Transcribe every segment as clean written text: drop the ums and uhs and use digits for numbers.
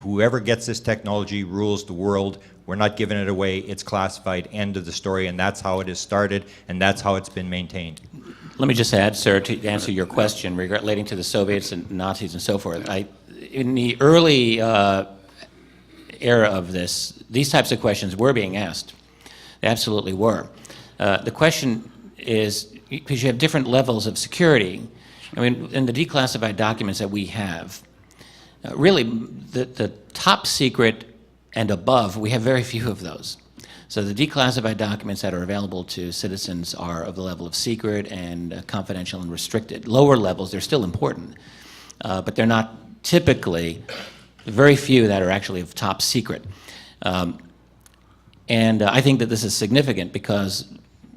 whoever gets this technology rules the world. We're not giving it away. It's classified. End of the story. And that's how it is started, and that's how it's been maintained. Let me just add, sir, to answer your question relating to the Soviets and Nazis and so forth. In the early era of this, these types of questions were being asked. They absolutely were. The question is, because you have different levels of security, I mean, in the declassified documents that we have, really the top secret and above, we have very few of those. So the declassified documents that are available to citizens are of the level of secret and confidential and restricted. Lower levels, they're still important, but they're not typically, very few that are actually of top secret. And I think that this is significant because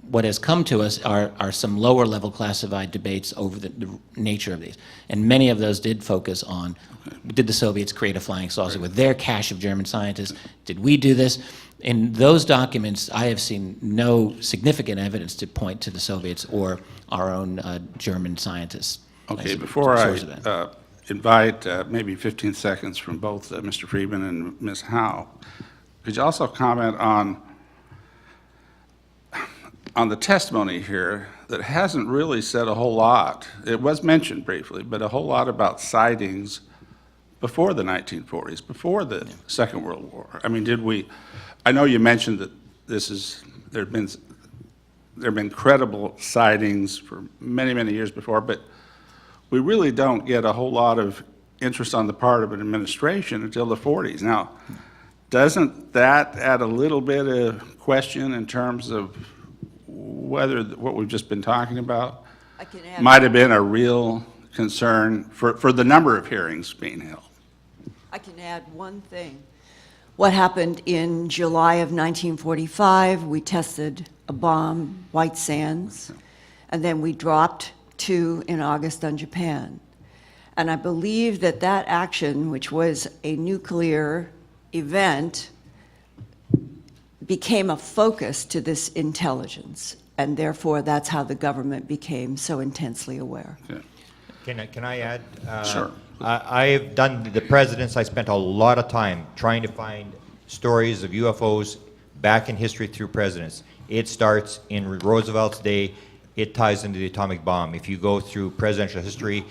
what has come to us are some lower level classified debates over the nature of these. And many of those did focus on, did the Soviets create a flying saucer with their cache of German scientists? Did we do this? In those documents, I have seen no significant evidence to point to the Soviets or our own German scientists. Okay, before I invite maybe 15 seconds from both Mr. Friedman and Ms. Howe, could you also comment on the testimony here that hasn't really said a whole lot? It was mentioned briefly, but a whole lot about sightings before the 1940s, before the Second World War. I mean, I know you mentioned that there have been credible sightings for many, many years before, but we really don't get a whole lot of interest on the part of an administration until the 40s. Now, doesn't that add a little bit of question in terms of whether what we've just been talking about might have been a real concern for the number of hearings being held? I can add one thing. What happened in July of 1945, we tested a bomb, White Sands, and then we dropped 2 in August on Japan. And I believe that that action, which was a nuclear event, became a focus to this intelligence, and therefore that's how the government became so intensely aware. Okay. Can I add? Sure. I've done the presidents. I spent a lot of time trying to find stories of UFOs back in history through presidents. It starts in Roosevelt's day. It ties into the atomic bomb. If you go through presidential history,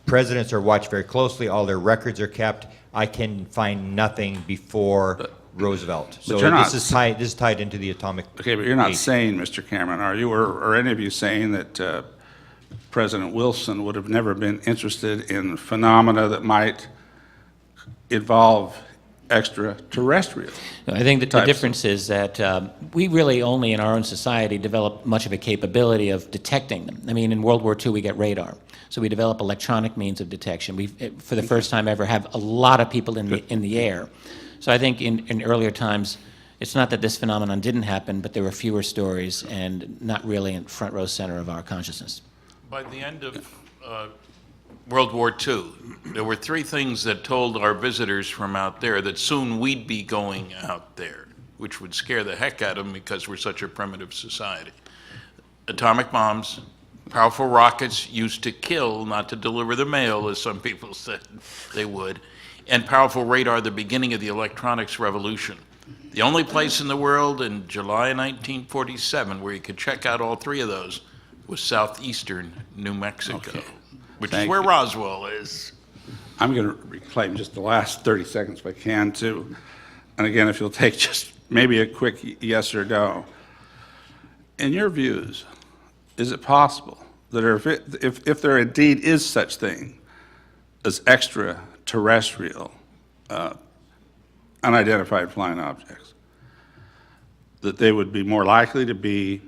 presidents are watched very closely. All their records are kept. I can find nothing before Roosevelt. So this is tied into the atomic. Okay, but you're not saying, Mr. Cameron, are you, or any of you saying that President Wilson would have never been interested in phenomena that might involve extraterrestrial? I think that the difference is that we really only in our own society develop much of a capability of detecting them. I mean, in World War II, we get radar. So we develop electronic means of detection. We, for the first time ever, have a lot of people in the air. So I think in earlier times, it's not that this phenomenon didn't happen, but there were fewer stories and not really in front row center of our consciousness. By the end of World War II, there were 3 things that told our visitors from out there that soon we'd be going out there, which would scare the heck out of them because we're such a primitive society. Atomic bombs, powerful rockets used to kill, not to deliver the mail, as some people said they would, and powerful radar, the beginning of the electronics revolution. The only place in the world in July 1947 where you could check out all 3 of those was southeastern New Mexico, which is where Roswell is. I'm going to reclaim just the last 30 seconds if I can, too. And again, if you'll take just maybe a quick yes or no. In your views, is it possible that if there indeed is such thing as extraterrestrial unidentified flying objects, that they would be more likely to be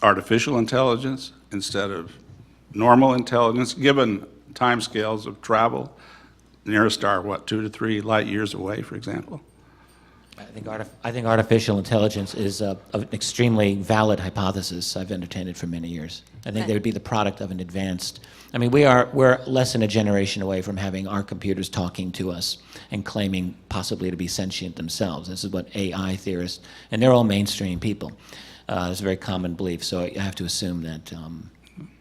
artificial intelligence instead of normal intelligence, given timescales of travel? Nearest star, what, 2 to 3 light years away, for example? I think artificial intelligence is an extremely valid hypothesis. I've entertained it for many years. I think they would be the product of an advanced. I mean, we're less than a generation away from having our computers talking to us and claiming possibly to be sentient themselves. This is what AI theorists, and they're all mainstream people. It's a very common belief. So I have to assume that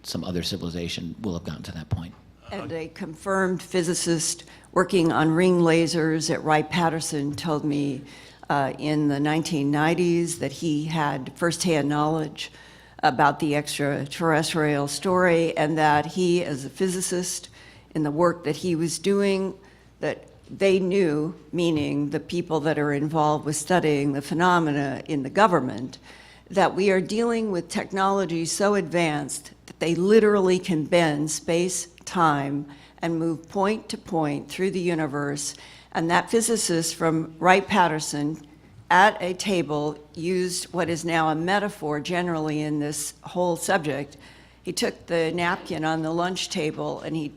some other civilization will have gotten to that point. And a confirmed physicist working on ring lasers at Wright-Patterson told me in the 1990s that he had firsthand knowledge about the extraterrestrial story, and that he, as a physicist, in the work that he was doing, that they knew, meaning the people that are involved with studying the phenomena in the government, that we are dealing with technology so advanced that they literally can bend space, time, and move point to point through the universe. And that physicist from Wright-Patterson at a table used what is now a metaphor generally in this whole subject. He took the napkin on the lunch table and he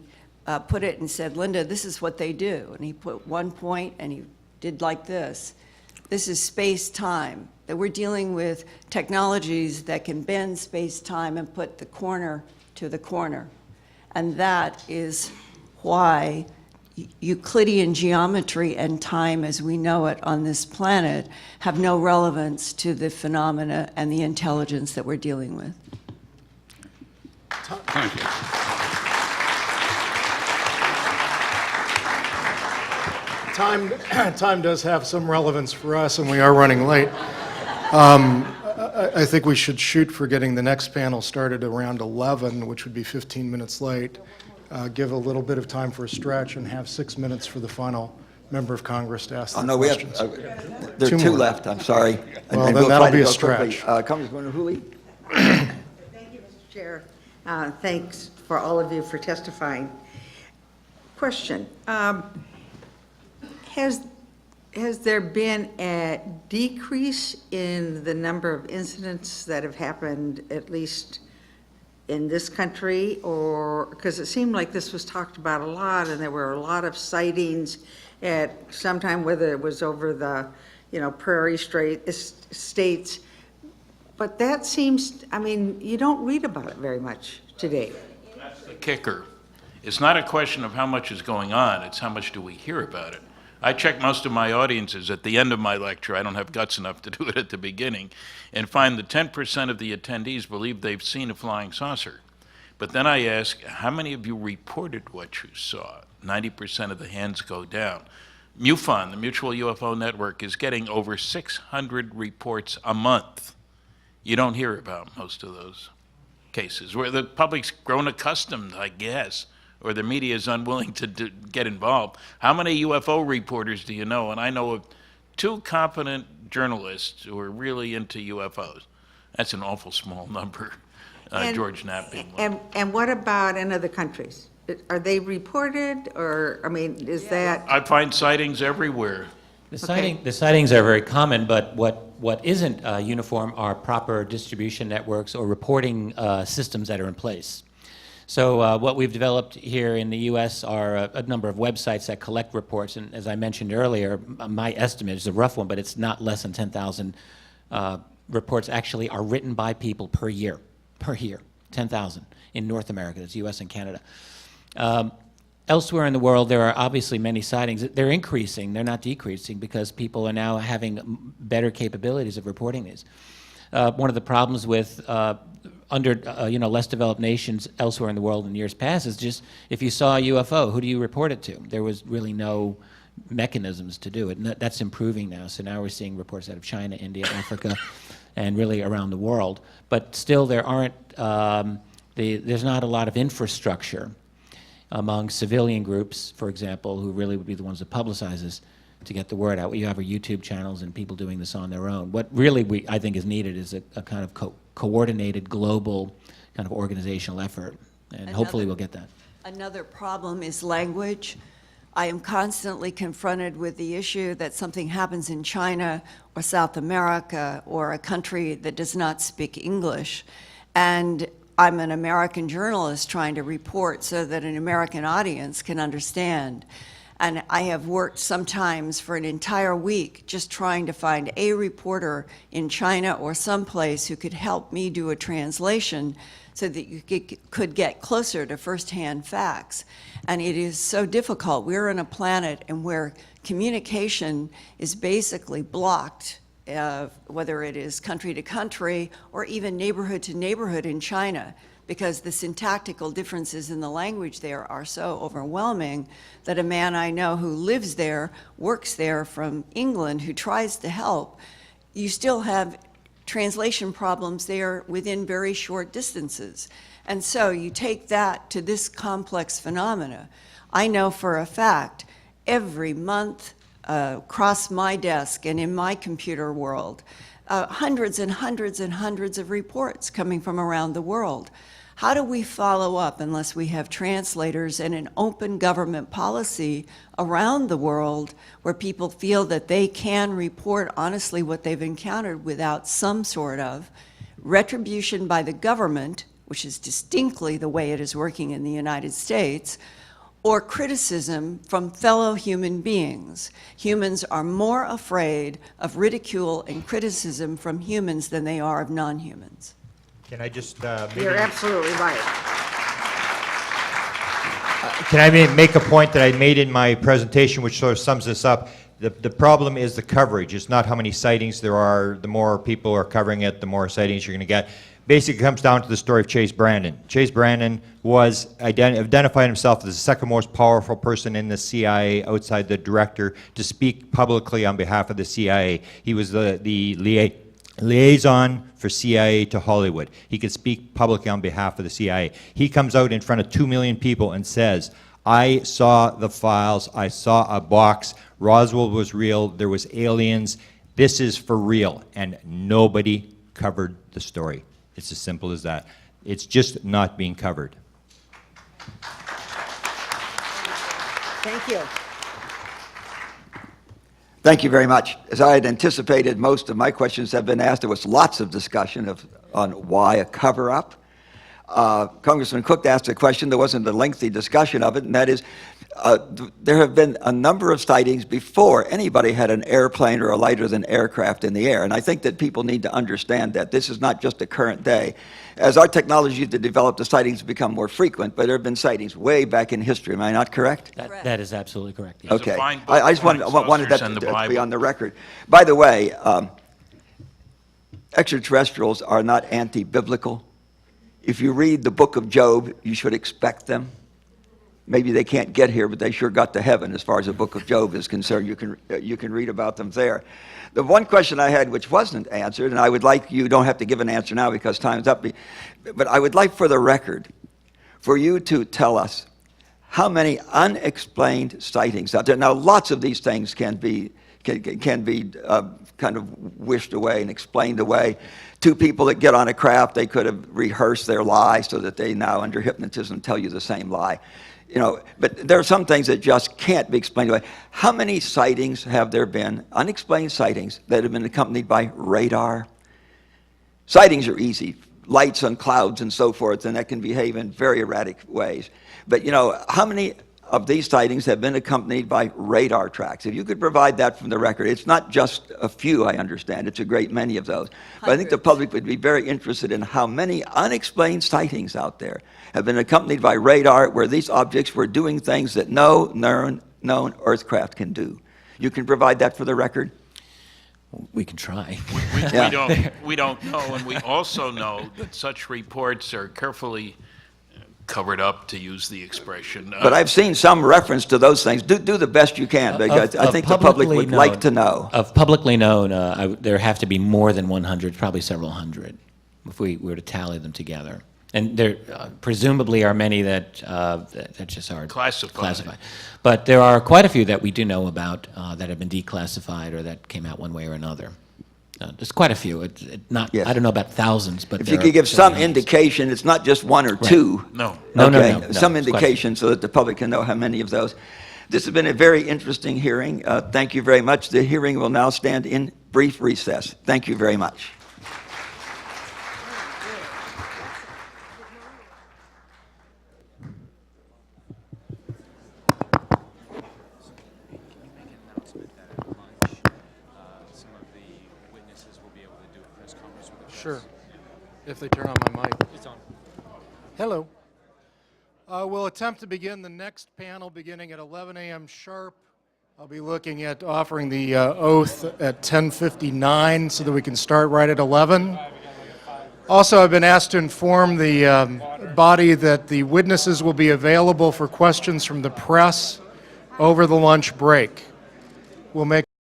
put it and said, Linda, this is what they do. And he put one point and he did like this. This is space-time, that we're dealing with technologies that can bend space-time and put the corner to the corner. And that is why Euclidean geometry and time as we know it on this planet have no relevance to the phenomena and the intelligence that we're dealing with. Thank you. Time does have some relevance for us, and we are running late. I think we should shoot for getting the next panel started around 11, which would be 15 minutes late. Give a little bit of time for a stretch and have 6 minutes for the final member of Congress to ask Oh, the no, we have, questions. there are Two two more. left, I'm sorry. Well, then we'll that'll try to be a go quickly. stretch. Congresswoman Hooley? Thank you, Mr. Chair. Thanks for all of you for testifying. Question. Has there been a decrease in the number of incidents that have happened, at least in this country? Or, because it seemed like this was talked about a lot, and there were a lot of sightings at sometime, whether it was over the, Prairie States. But that seems, you don't read about it very much today. That's the kicker. It's not a question of how much is going on, it's how much do we hear about it. I check most of my audiences at the end of my lecture, I don't have guts enough to do it at the beginning, and find that 10% of the attendees believe they've seen a flying saucer. But then I ask, how many of you reported what you saw? 90% of the hands go down. MUFON, the Mutual UFO Network, is getting over 600 reports a month. You don't hear about most of those cases, where the public's grown accustomed, I guess, or the media is unwilling to get involved. How many UFO reporters do you know? And I know of 2 competent journalists who are really into UFOs. That's an awful small number, George Knapp being one. And what about in other countries? Are they reported, or, is that? I find sightings everywhere. The Okay. sightings are very common, but what isn't uniform are proper distribution networks or reporting systems that are in place. So what we've developed here in the U.S. are a number of websites that collect reports, and as I mentioned earlier, my estimate is a rough one, but it's not less than 10,000 reports actually are written by people per year, 10,000 in North America, that's U.S. and Canada. Elsewhere in the world, there are obviously many sightings. They're increasing, they're not decreasing, because people are now having better capabilities of reporting these. One of the problems with less developed nations elsewhere in the world in years past is just, if you saw a UFO, who do you report it to? There was really no mechanisms to do it, and that's improving now. So now we're seeing reports out of China, India, Africa, and really around the world. But still, there aren't, there's not a lot of infrastructure among civilian groups, for example, who really would be the ones that publicize this, to get the word out. You have our YouTube channels and people doing this on their own. What really I think is needed is a kind of coordinated global kind of organizational effort, and hopefully we'll get that. Another problem is language. I am constantly confronted with the issue that something happens in China or South America or a country that does not speak English, and I'm an American journalist trying to report so that an American audience can understand. And I have worked sometimes for an entire week just trying to find a reporter in China or someplace who could help me do a translation so that you could get closer to firsthand facts. And it is so difficult. We're on a planet and where communication is basically blocked, whether it is country to country or even neighborhood to neighborhood in China, because the syntactical differences in the language there are so overwhelming that a man I know who lives there, works there from England, who tries to help, you still have translation problems there within very short distances. And so you take that to this complex phenomena. I know for a fact, every month across my desk and in my computer world, hundreds and hundreds and hundreds of reports coming from around the world. How do we follow up unless we have translators and an open government policy around the world where people feel that they can report honestly what they've encountered without some sort of retribution by the government, which is distinctly the way it is working in the United States, or criticism from fellow human beings? Humans are more afraid of ridicule and criticism from humans than they are of non-humans. Can I just You're absolutely right. can I make a point that I made in my presentation, which sort of sums this up? The problem is the coverage. It's not how many sightings there are. The more people are covering it, the more sightings you're going to get. Basically, it comes down to the story of Chase Brandon. Chase Brandon was identified himself as the second most powerful person in the CIA outside the director to speak publicly on behalf of the CIA. He was the liaison for CIA to Hollywood. He could speak publicly on behalf of the CIA. He comes out in front of 2 million people and says, I saw the files, I saw a box, Roswell was real, there was aliens, this is for real, and nobody covered the story. It's as simple as that. It's just not being covered. Thank you. Thank you very much. As I had anticipated, most of my questions have been asked. There was lots of discussion on why a cover-up. Congressman Cook asked a question. There wasn't a lengthy discussion of it, and that is, there have been a number of sightings before anybody had an airplane or a lighter-than aircraft in the air, and I think that people need to understand that this is not just a current day. As our technology to develop, the sightings become more frequent, but there have been sightings way back in history. Am I not correct? That is absolutely correct. Yes. Okay. fine book, I just wanted Flying that Saucers and the to be Bible. on the record. By the way, extraterrestrials are not anti-biblical. If you read the book of Job, you should expect them. Maybe they can't get here, but they sure got to heaven as far as the book of Job is concerned. You can read about them there. The one question I had which wasn't answered, and I would like, you don't have to give an answer now because time's up, but I would like for the record for you to tell us how many unexplained sightings out there. Now, lots of these things can be kind of wished away and explained away. Two people that get on a craft, they could have rehearsed their lie so that they now, under hypnotism, tell you the same lie. You know, but there are some things that just can't be explained away. How many sightings have there been, unexplained sightings, that have been accompanied by radar? Sightings are easy, lights on clouds and so forth, and that can behave in very erratic ways. But, you know, how many of these sightings have been accompanied by radar tracks? If you could provide that from the record. It's not just a few, I understand. It's a great many of those. But I think the public would be very interested in how many unexplained sightings out there have been accompanied by radar where these objects were doing things that no known earthcraft can do. You can provide that for the record? We can try. Yeah. We don't know, and we also know that such reports are carefully covered up, to use the expression. But I've seen some reference to those things. Do the best you can, because I think the public would like to know. Of publicly known, there have to be more than 100, probably several hundred, if we were to tally them together. And there presumably are many that just are Classified. But there are quite a few that we do know about that have been declassified or that came out one way or another. There's quite a few. Yes. I don't know about thousands, but If there you are could give some hundreds. indication, it's not just one or two. No. No, Okay, some it's quite a few. indication so that the public can know how many of those. This has been a very interesting hearing. Thank you very much. The hearing will now stand in brief recess. Thank you very much. Sure, if they turn on my mic. It's on. Hello. We'll attempt to begin the next panel beginning at 11 a.m. sharp. I'll be looking at offering the oath at 10:59 so that we can start right at 11. Also, I've been asked to inform the body that the witnesses will be available for questions from the press over the lunch break. We'll make